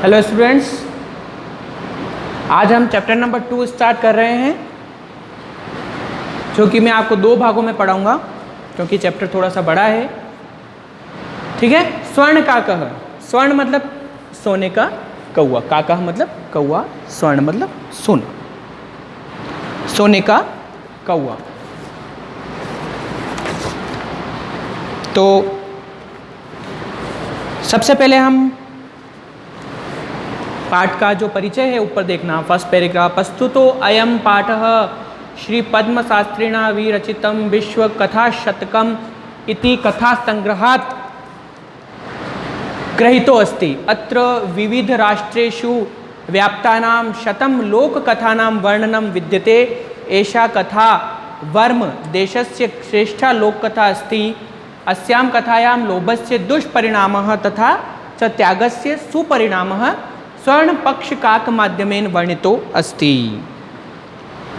Hello students, आज हम chapter number 2 start कर रहे हैं, जो कि मैं आपको 2 भागों में पढ़ाऊंगा क्योंकि चैप्टर थोड़ा सा बड़ा है। ठीक है। स्वर्ण काकः, स्वर्ण मतलब सोने का कौवा, काकः मतलब कौवा, स्वर्ण मतलब सोना, सोने का कौवा। तो सबसे पहले हम पाठ का जो परिचय है ऊपर देखना, फर्स्ट पैराग्राफ। प्रस्तुतो अयम पाठः श्री पद्म शास्त्रिणा विरचितं विश्व कथा शतकम इति कथा संग्रहात् ग्रहीतो अस्ति। अत्र विविध राष्ट्रेषु व्याप्तानां शतं लोक कथानां वर्णनं विद्यते। एषा कथा वर्म देशस्य श्रेष्ठा लोककथा अस्ति। अस्यां कथायां लोभस्य दुष्परिणामः तथा च त्यागस्य सुपरिणामः स्वर्ण पक्ष काक माध्यमेन वर्णितो अस्ति।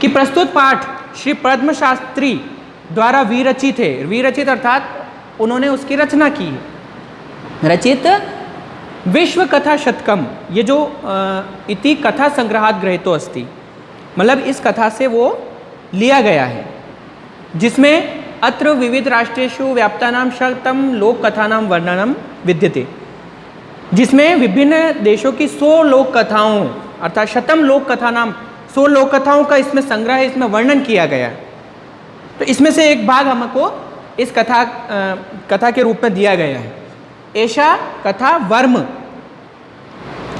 कि प्रस्तुत पाठ श्री पद्म शास्त्री द्वारा विरचित है। विरचित अर्थात उन्होंने उसकी रचना की है। रचित विश्व कथा शतकम, ये जो इति कथा संग्रहात् ग्रहीतो अस्ति, मतलब इस कथा से वो लिया गया है, जिसमें अत्र विविध राष्ट्रेषु व्याप्तानां शतं लोक कथानां वर्णनम विद्यते, जिसमें विभिन्न देशों की 100 लोक कथाओं अर्थात शतम लोक कथा नाम 100 लोक कथाओं का इसमें संग्रह है, इसमें वर्णन किया गया है। तो इसमें से एक भाग हमको इस कथा के रूप में दिया गया है। ऐसा कथा वर्म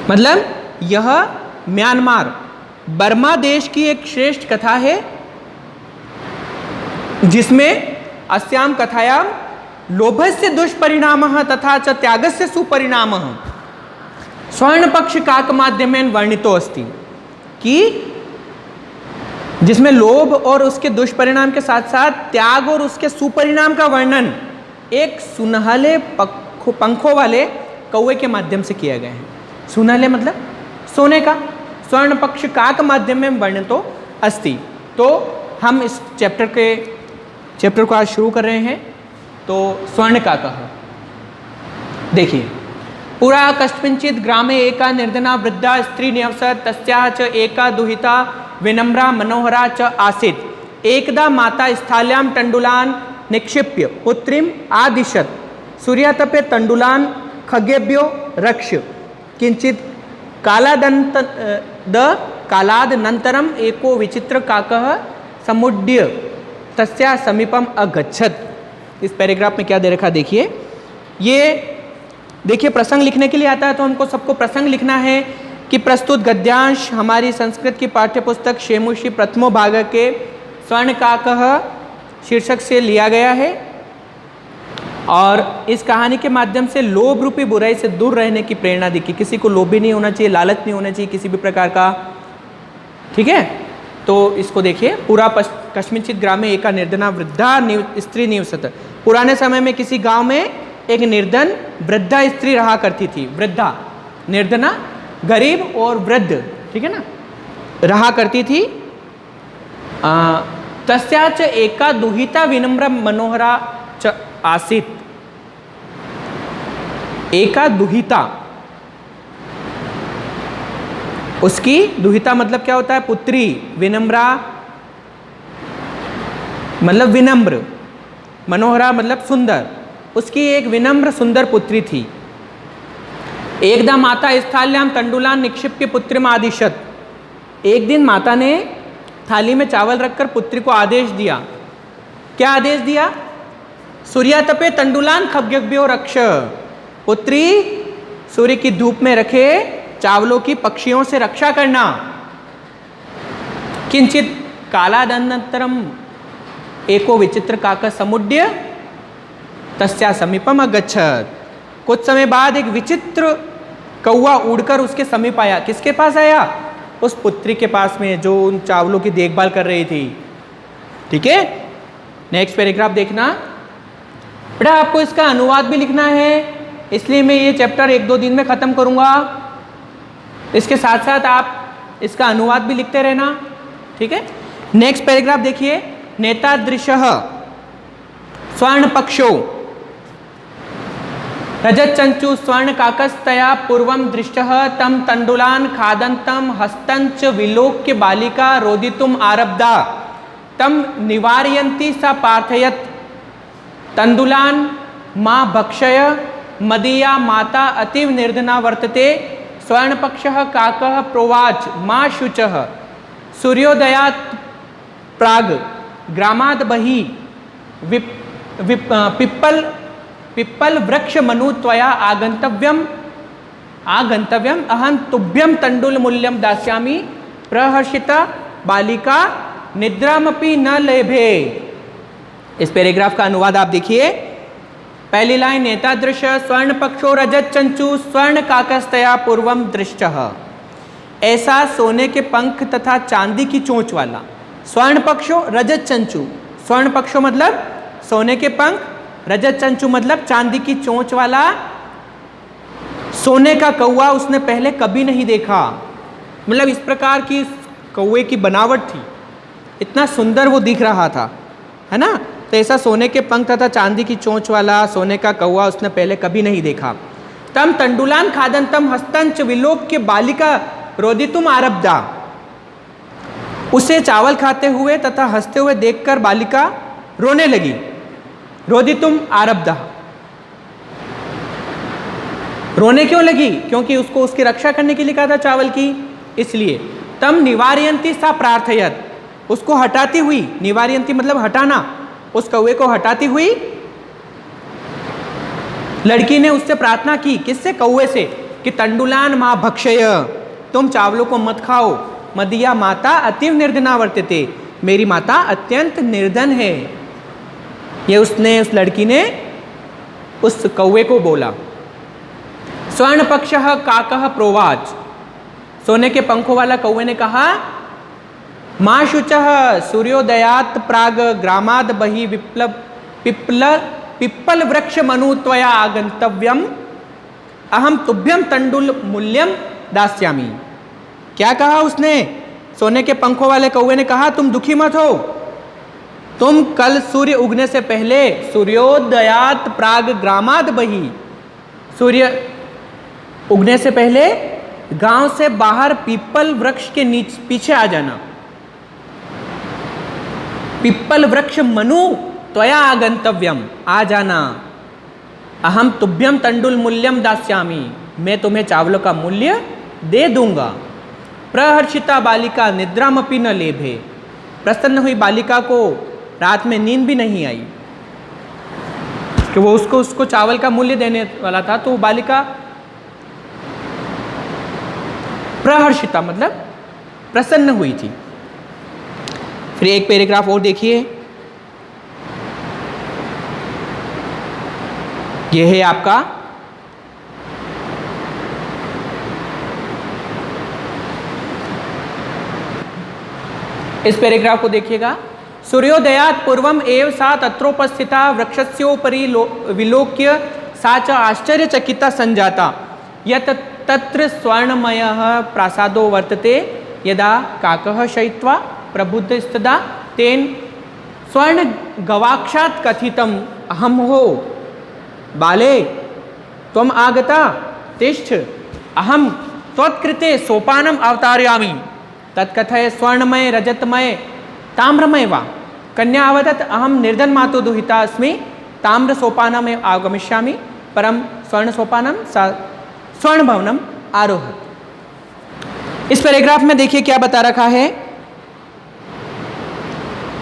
मतलब यह म्यांमार बर्मा देश की एक श्रेष्ठ कथा है, जिसमें अस्याम कथायां लोभस्य दुष्परिणामः तथा च त्यागस्य सुपरिणामः स्वर्ण पक्ष काक माध्यमेन वर्णितो अस्ति। कि जिसमें लोभ और उसके दुष्परिणाम के साथ साथ त्याग और उसके सुपरिणाम का वर्णन एक सुनहले पंखों वाले कौवे के माध्यम से किया गया है। सुनहले मतलब सोने का, स्वर्ण पक्ष काक माध्यम में वर्णितो अस्ति। तो हम इस चैप्टर को आज शुरू कर रहे हैं। तो स्वर्ण काकः, देखिए, पुरा कस्मिंचित् ग्रामे एका निर्धना वृद्धा स्त्री निवसत्, तस्याः च एका दुहिता विनम्रा मनोहरा च आसीत्। एकदा माता स्थाल्यां तण्डुलान् निक्षिप्य पुत्रीम् आदिशत्। सूर्यातपे तण्डुलान् खगेभ्यो रक्ष्य। किञ्चित् कालादनन्तरम् एको विचित्रकाकः समुड्ड्य तस्या समीपम अगच्छत्। इस पैराग्राफ में क्या दे रखा देखिए। ये देखिए, प्रसंग लिखने के लिए आता है तो हमको सबको प्रसंग लिखना है। कि प्रस्तुत गद्यांश हमारी संस्कृत की पाठ्यपुस्तक शेमुषी प्रथमो भाग के स्वर्ण काकः शीर्षक से लिया गया है, और इस कहानी के माध्यम से लोभ रूपी बुराई से दूर रहने की प्रेरणा दी कि किसी को लोभी नहीं होना चाहिए, लालच नहीं होना चाहिए किसी भी प्रकार का। ठीक है। तो इसको देखिए, पूरा कस्मिंचित् ग्रामे एका निर्धना वृद्धा स्त्री निवसत। पुराने समय में किसी गांव में एक निर्धन वृद्धा स्त्री रहा करती थी। वृद्धा, निर्धना, गरीब और वृद्ध, ठीक है ना, रहा करती थी। तस्या च एका दुहिता विनम्र मनोहरा च आसीत्। एका दुहिता, उसकी दुहिता मतलब क्या होता है? पुत्री। विनम्रा मतलब विनम्र, मनोहरा मतलब सुंदर। उसकी एक विनम्र सुंदर पुत्री थी। एकदा माता स्थाल्यां तंडुलान निक्षिप्य पुत्रीम आदिशत। एक दिन माता ने थाली में चावल रखकर पुत्री को आदेश दिया। क्या आदेश दिया? सूर्यातपे तंडुलान खगेभ्यो रक्ष। पुत्री, सूर्य की धूप में रखे चावलों की पक्षियों से रक्षा करना। किंचित कालादनन्तरम एको विचित्र काकः समुड्ड्य तस्या समीपम अगच्छत्। कुछ समय बाद एक विचित्र कौवा उड़कर उसके समीप आया। किसके पास आया? उस पुत्री के पास में जो उन चावलों की देखभाल कर रही थी। ठीक है। नेक्स्ट पैराग्राफ देखना। बेटा, आपको इसका अनुवाद भी लिखना है, इसलिए मैं ये चैप्टर 1-2 दिन में ख़त्म करूँगा। इसके साथ साथ आप इसका अनुवाद भी लिखते रहना। ठीक है। नेक्स्ट पैराग्राफ देखिए। नेतादृशः स्वर्ण पक्षो रजच्चंचु स्वर्णकाकस्तया पूर्वं दृष्टः तं तण्डुलान् खादन्तं हस्तञ्च विलोक्य बालिका रोदितुम् आरब्धा तं निवारयन्ती सा प्रार्थयत् तण्डुलान् मा भक्षय मदीया माता अतीव निर्धना वर्तते। स्वर्णपक्षः काकः प्रोवाच मा शुचः सूर्योदयात् प्राग ग्रामाद् बहिः पिप्पल वृक्ष मनु त्वया आगंतव्यम अहं तुभ्यं तंडुल मूल्यम दास्यामि प्रहर्षिता बालिका निद्रामपि न लेभे। इस पैराग्राफ का अनुवाद आप देखिए। पहली लाइन, एतादृश स्वर्ण पक्षो रजत चंचु स्वर्ण काकस्तया पूर्वम दृष्टः। ऐसा सोने के पंख तथा चांदी की चोंच वाला स्वर्ण पक्षो रजत चंचु। स्वर्ण पक्षो मतलब सोने के पंख, रजत चंचु मतलब चांदी की चोंच वाला सोने का कौवा उसने पहले कभी नहीं देखा। मतलब इस प्रकार की कौवे की बनावट थी, इतना सुंदर वो दिख रहा था, है ना। तो ऐसा सोने के पंख तथा चांदी की चोंच वाला सोने का कौवा उसने पहले कभी नहीं देखा। तम तंडुलान खादंतम हस्तंच विलोक्य बालिका रोदितुम आरब्धा। उसे चावल खाते हुए तथा हंसते हुए देखकर बालिका रोने लगी। रोदितुम आरब्धा, रोने क्यों लगी? क्योंकि उसको उसकी रक्षा करने के लिए कहा था चावल की, इसलिए। तम निवारयंती सा प्रार्थयत, उसको हटाती हुई, निवारयंती मतलब हटाना, उस कौवे को हटाती हुई लड़की ने उससे प्रार्थना की। किससे? कौवे से, कि तंडुलान मां भक्षय, तुम चावलों को मत खाओ। मदीया माता अतीव निर्धना वर्तते, मेरी माता अत्यंत निर्धन है। ये उसने, उस लड़की ने उस कौवे को बोला। स्वर्ण पक्षः काकः प्रोवाच, सोने के पंखों वाला कौवे ने कहा, मां शुचः सूर्योदयात् प्राग ग्रामाद् बहि पिप्पल वृक्ष मनु त्वया आगंतव्यम अहम तुभ्यम तंडुल मूल्यम दास्यामि। क्या कहा उसने? सोने के पंखों वाले कौवे ने कहा, तुम दुखी मत हो, तुम कल सूर्य उगने से पहले, सूर्योदयात प्राग ग्रामाद बही, सूर्य उगने से पहले गांव से बाहर पीपल वृक्ष के नीचे पीछे आ जाना। पिप्पल वृक्ष मनु त्वया आगंतव्यम, आ जाना। अहम तुभ्यम तंडुल मूल्यम दास्यामि, मैं तुम्हें चावलों का मूल्य दे दूंगा। प्रहर्षिता बालिका निद्रामपि न लेभे, प्रसन्न हुई बालिका को रात में नींद भी नहीं आई कि वो उसको चावल का मूल्य देने वाला था। तो बालिका प्रहर्षिता मतलब प्रसन्न हुई थी। फिर एक पैराग्राफ और देखिए, यह है आपका इस पैराग्राफ को देखिएगा। सूर्योदयात् पूर्वम एव सा तत्रोपस्थिता वृक्षस्योपरि विलोक्य सा च आश्चर्यचकिता संजाता यत् तत्र स्वर्णमयः प्रासादो वर्तते। यदा काकः शयित्वा प्रबुद्धस्तदा तेन स्वर्ण गवाक्षात् कथितम् अहं हो बाले त्वम् आगता तिष्ठ अहं त्वत्कृते सोपानम् अवतारयामि। तत्कथय स्वर्णमय रजतमय ताम्रमय वा। कन्या अवदत् अहम निर्धन मातो दुहिता अस्मि, ताम्र सोपानम आगमिष्यामि, परम स्वर्ण सोपानम स्वर्ण भवनम आरोहत। इस पैराग्राफ में देखिए क्या बता रखा है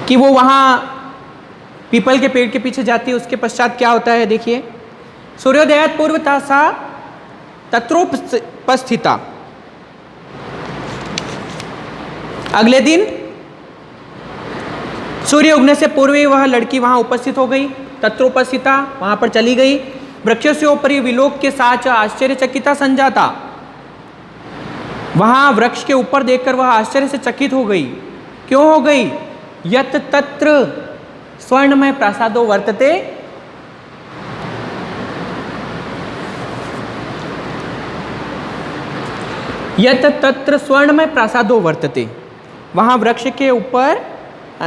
कि वो वहां पीपल के पेड़ के पीछे जाती है। उसके पश्चात क्या होता है देखिए। सूर्योदयात् पूर्व सा तत्रोपस्थिता, अगले दिन सूर्य उगने से पूर्व ही वह लड़की वहां उपस्थित हो गई। तत्रोपस्थिता, वहां पर चली गई। वृक्षस्योपरि विलोक के साथ आश्चर्यचकिता संजाता, वहां वृक्ष के ऊपर देखकर वह आश्चर्य से चकित हो गई। क्यों हो गई? यत् तत्र स्वर्णमय प्रासादो वर्तते, यत् तत्र स्वर्णमय प्रासादो वर्तते, वहां वृक्ष के ऊपर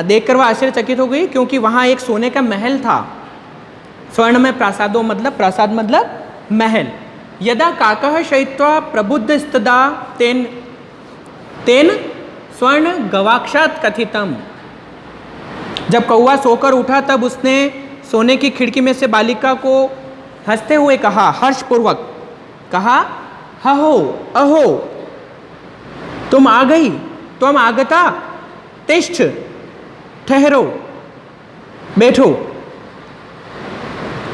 देखकर वह आश्चर्यचकित हो गई क्योंकि वहां एक सोने का महल था। स्वर्णमय प्रासादो मतलब, प्रासाद मतलब महल। यदा काकः शयित्वा प्रबुद्धस्तदा तेन तेन स्वर्ण गवाक्षात् कथितम। जब कौवा सोकर उठा तब उसने सोने की खिड़की में से बालिका को हंसते हुए कहा, हर्षपूर्वक कहा, हहो अहो तुम आ गई, तुम आगता, तिष्ठ ठहरो बैठो,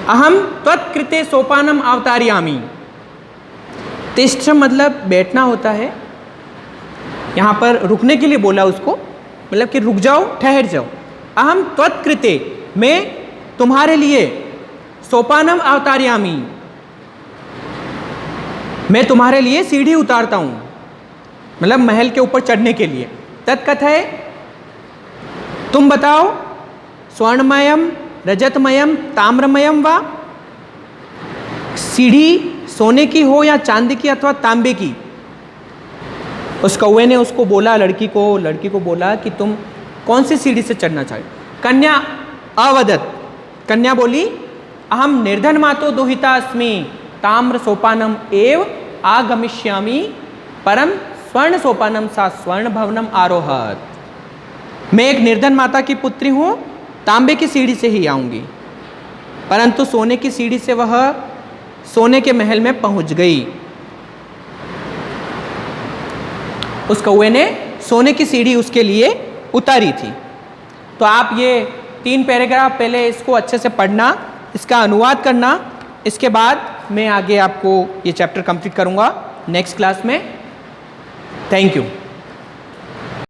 अहम त्वत्कृते सोपानम अवतारयामि। तिष्ठ मतलब बैठना होता है, यहाँ पर रुकने के लिए बोला उसको, मतलब कि रुक जाओ, ठहर जाओ। अहम त्वत्कृते, मैं तुम्हारे लिए, सोपानम अवतारयामि, मैं तुम्हारे लिए सीढ़ी उतारता हूँ, मतलब महल के ऊपर चढ़ने के लिए। तत्कथय, तुम बताओ, स्वर्णमयम रजतमयम ताम्रमयम वा, सीढ़ी सोने की हो या चांदी की अथवा तांबे की। उस कौवे ने उसको बोला, लड़की को बोला कि तुम कौन सी सीढ़ी से चढ़ना चाहे। कन्या अवदत, कन्या बोली, अहम निर्धन मातो दुहिता अस्मि, ताम्र सोपानम एव आगमिष्यामि, परम स्वर्ण सोपानम सा स्वर्ण भवनम आरोहत। मैं एक निर्धन माता की पुत्री हूँ, तांबे की सीढ़ी से ही आऊँगी, परंतु सोने की सीढ़ी से वह सोने के महल में पहुँच गई। उस कौवे ने सोने की सीढ़ी उसके लिए उतारी थी। तो आप ये 3 पैराग्राफ पहले इसको अच्छे से पढ़ना, इसका अनुवाद करना, इसके बाद मैं आगे आपको ये चैप्टर कंप्लीट करूँगा नेक्स्ट क्लास में। Thank you.